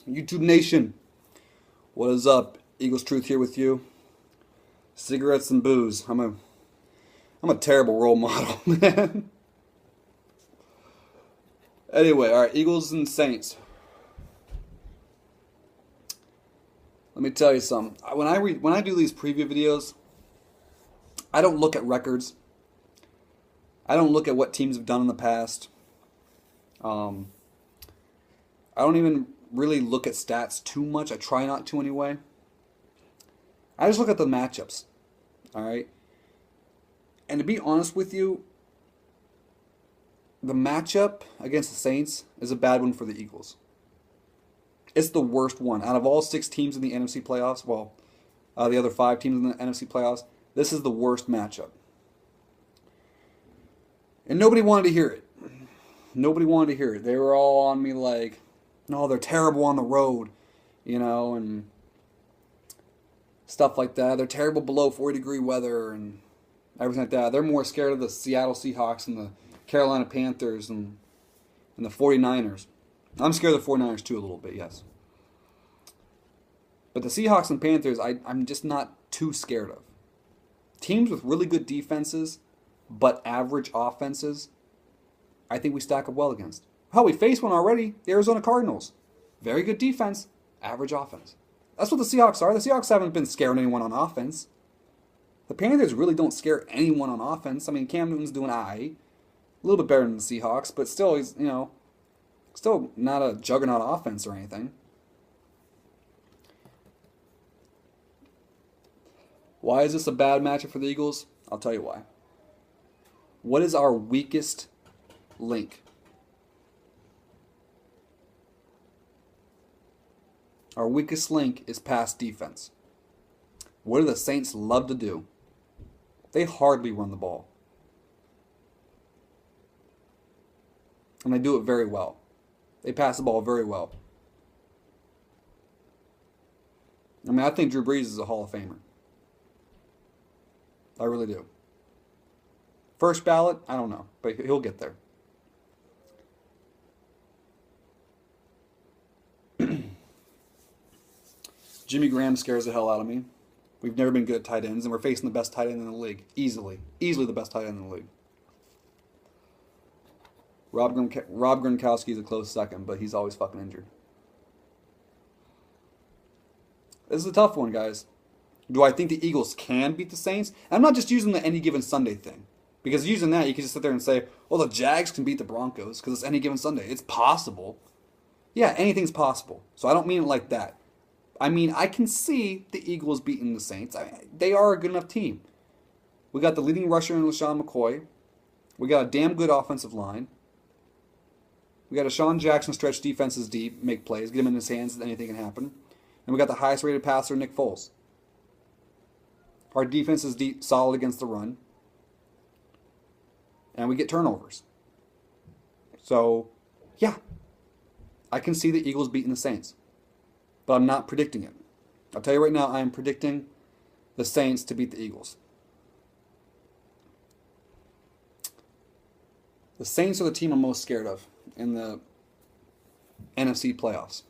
YouTube Nation, what is up? Eagles Truth here with you. Cigarettes and booze. I'm a terrible role model, man. Anyway, all right, Eagles and Saints. Let me tell you something. When I do these preview videos, I don't look at records. I don't look at what teams have done in the past. I don't even really look at stats too much. I try not to anyway. I just look at the matchups. All right. And to be honest with you, the matchup against the Saints is a bad one for the Eagles. It's the worst one. Out of all 6 teams in the NFC playoffs, the other 5 teams in the NFC playoffs, this is the worst matchup. And nobody wanted to hear it. Nobody wanted to hear it. They were all on me like, no, they're terrible on the road, and stuff like that. They're terrible below 40-degree weather and everything like that. They're more scared of the Seattle Seahawks and the Carolina Panthers and the 49ers. I'm scared of the 49ers too a little bit, yes. But the Seahawks and Panthers, I'm just not too scared of. Teams with really good defenses but average offenses, I think we stack up well against. Hell, we faced one already, the Arizona Cardinals. Very good defense, average offense. That's what the Seahawks are. The Seahawks haven't been scaring anyone on offense. The Panthers really don't scare anyone on offense. I mean, Cam Newton's doing a little bit better than the Seahawks, but still, he's, still not a juggernaut offense or anything. Why is this a bad matchup for the Eagles? I'll tell you why. What is our weakest link? Our weakest link is pass defense. What do the Saints love to do? They hardly run the ball. And they do it very well. They pass the ball very well. I mean, I think Drew Brees is a Hall of Famer. I really do. First ballot? I don't know, but he'll get there. Jimmy Graham scares the hell out of me. We've never been good at tight ends, and we're facing the best tight end in the league. Easily. Easily the best tight end in the league. Rob Gronkowski is a close second, but he's always fucking injured. This is a tough one, guys. Do I think the Eagles can beat the Saints? And I'm not just using the any given Sunday thing. Because using that, you can just sit there and say, well, the Jags can beat the Broncos because it's any given Sunday. It's possible. Yeah, anything's possible. So I don't mean it like that. I mean, I can see the Eagles beating the Saints. They are a good enough team. We got the leading rusher in LaShawn McCoy. We got a damn good offensive line. We got a Sean Jackson stretch defenses deep, make plays, get him in his hands, anything can happen. And we got the highest rated passer, Nick Foles. Our defense is deep, solid against the run. And we get turnovers. So, yeah. I can see the Eagles beating the Saints. But I'm not predicting it. I'll tell you right now, I am predicting the Saints to beat the Eagles. The Saints are the team I'm most scared of in the NFC playoffs.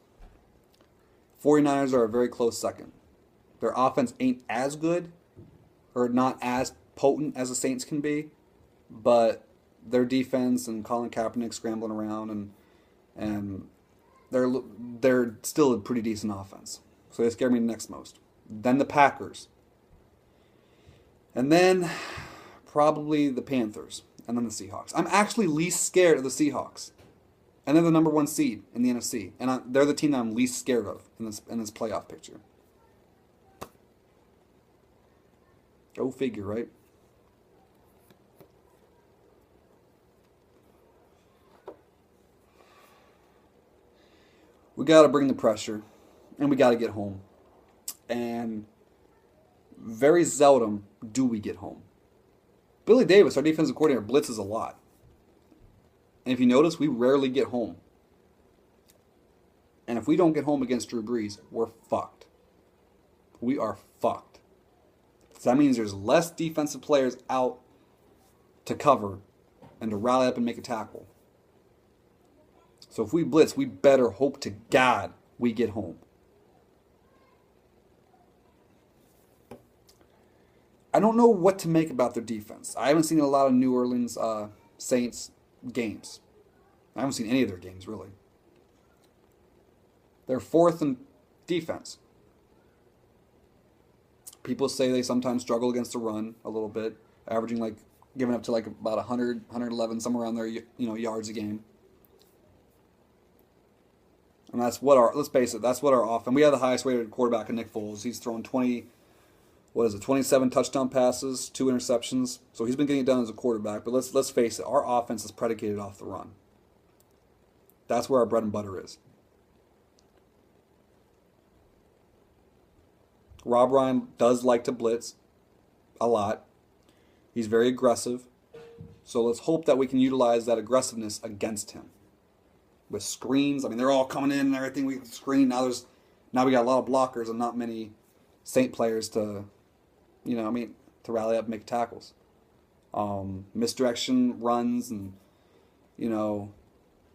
49ers are a very close second. Their offense ain't as good or not as potent as the Saints can be, but their defense and Colin Kaepernick scrambling around and they're still a pretty decent offense. So they scare me next most. Then the Packers. And then probably the Panthers. And then the Seahawks. I'm actually least scared of the Seahawks. And they're the number 1 seed in the NFC. And they're the team that I'm least scared of in this playoff picture. Go figure, right? We got to bring the pressure, and we got to get home. And very seldom do we get home. Billy Davis, our defensive coordinator, blitzes a lot. And if you notice, we rarely get home. And if we don't get home against Drew Brees, we're fucked. We are fucked. So that means there's less defensive players out to cover and to rally up and make a tackle. So if we blitz, we better hope to God we get home. I don't know what to make about their defense. I haven't seen a lot of New Orleans Saints games. I haven't seen any of their games, really. They're fourth in defense. People say they sometimes struggle against the run a little bit, averaging like giving up to like about 100, 111, somewhere around there, yards a game. And that's what let's face it, that's what our offense. We have the highest rated quarterback in Nick Foles. He's thrown 27 touchdown passes, 2 interceptions. So he's been getting it done as a quarterback. But let's face it, our offense is predicated off the run. That's where our bread and butter is. Rob Ryan does like to blitz a lot. He's very aggressive. So let's hope that we can utilize that aggressiveness against him. With screens, I mean, they're all coming in and everything. We can screen. Now we got a lot of blockers and not many Saint players to rally up and make tackles. Misdirection runs and,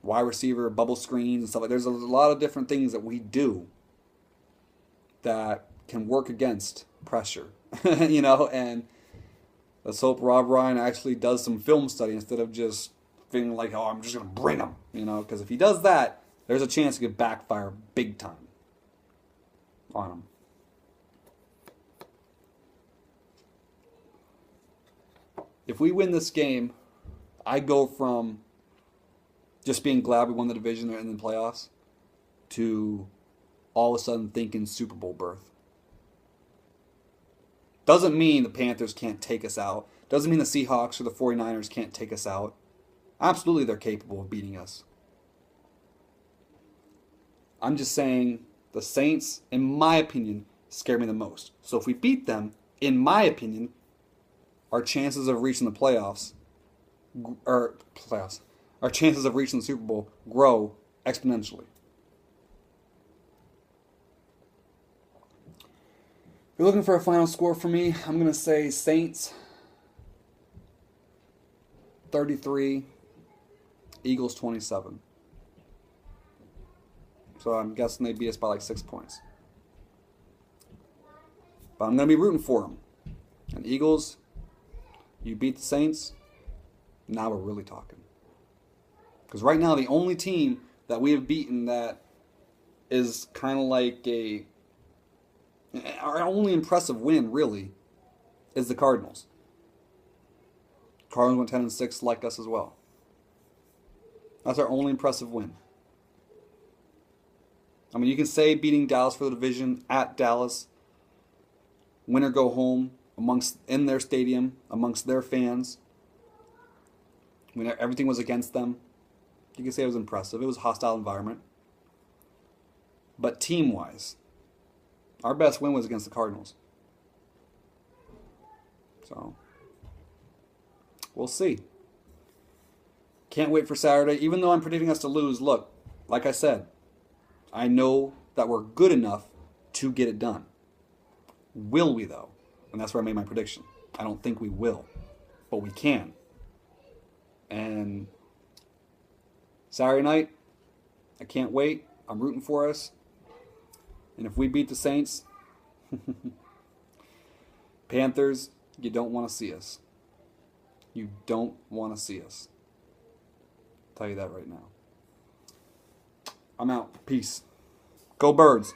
wide receiver bubble screens and stuff like that. There's a lot of different things that we do that can work against pressure, and let's hope Rob Ryan actually does some film study instead of just feeling like, oh, I'm just going to bring him, because if he does that, there's a chance it could backfire big time on him. If we win this game, I go from just being glad we won the division and the playoffs to all of a sudden thinking Super Bowl berth. Doesn't mean the Panthers can't take us out. Doesn't mean the Seahawks or the 49ers can't take us out. Absolutely, they're capable of beating us. I'm just saying the Saints, in my opinion, scare me the most. So if we beat them, in my opinion, our chances of reaching the our chances of reaching the Super Bowl grow exponentially. If you're looking for a final score for me, I'm going to say Saints 33, Eagles 27. So I'm guessing they beat us by like 6 points. But I'm going to be rooting for them. And Eagles, you beat the Saints, now we're really talking. Because right now the only team that we have beaten that is kind of like our only impressive win, really, is the Cardinals. Cardinals went 10-6 like us as well. That's our only impressive win. I mean, you can say beating Dallas for the division at Dallas, win or go home, in their stadium, amongst their fans, when everything was against them. You can say it was impressive. It was a hostile environment. But team-wise, our best win was against the Cardinals. So, we'll see. Can't wait for Saturday. Even though I'm predicting us to lose, look, like I said, I know that we're good enough to get it done. Will we, though? And that's where I made my prediction. I don't think we will, but we can. And Saturday night, I can't wait. I'm rooting for us. And if we beat the Saints, Panthers, you don't want to see us. You don't want to see us. I'll tell you that right now. I'm out. Peace. Go Birds.